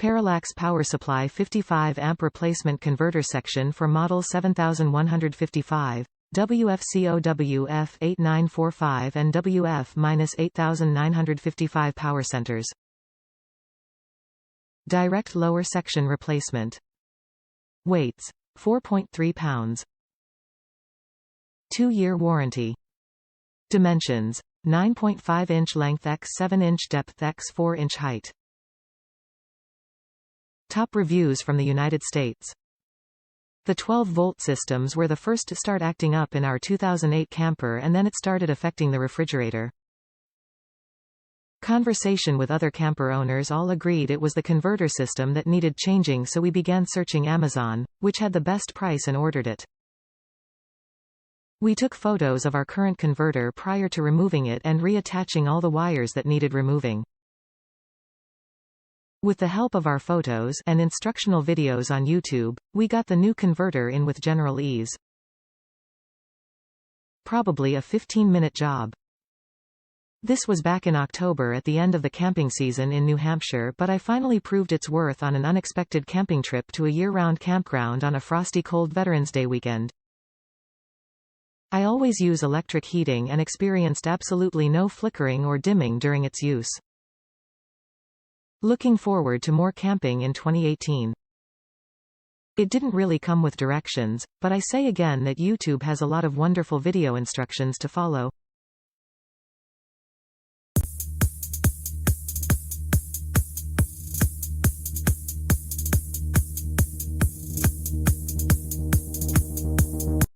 Parallax power supply 55 amp replacement converter section for model 7155, WFCO WF8945 and WF-8955 power centers. Direct lower section replacement. Weights: 4.3 pounds. 2-year warranty. Dimensions: 9.5-inch length x 7-inch depth x 4-inch height. Top reviews from the United States. The 12-volt systems were the first to start acting up in our 2008 camper, and then it started affecting the refrigerator. Conversation with other camper owners all agreed it was the converter system that needed changing, so we began searching Amazon, which had the best price, and ordered it. We took photos of our current converter prior to removing it and reattaching all the wires that needed removing. With the help of our photos and instructional videos on YouTube, we got the new converter in with general ease. Probably a 15-minute job. This was back in October at the end of the camping season in New Hampshire, but I finally proved its worth on an unexpected camping trip to a year-round campground on a frosty cold Veterans Day weekend. I always use electric heating and experienced absolutely no flickering or dimming during its use. Looking forward to more camping in 2018. It didn't really come with directions, but I say again that YouTube has a lot of wonderful video instructions to follow.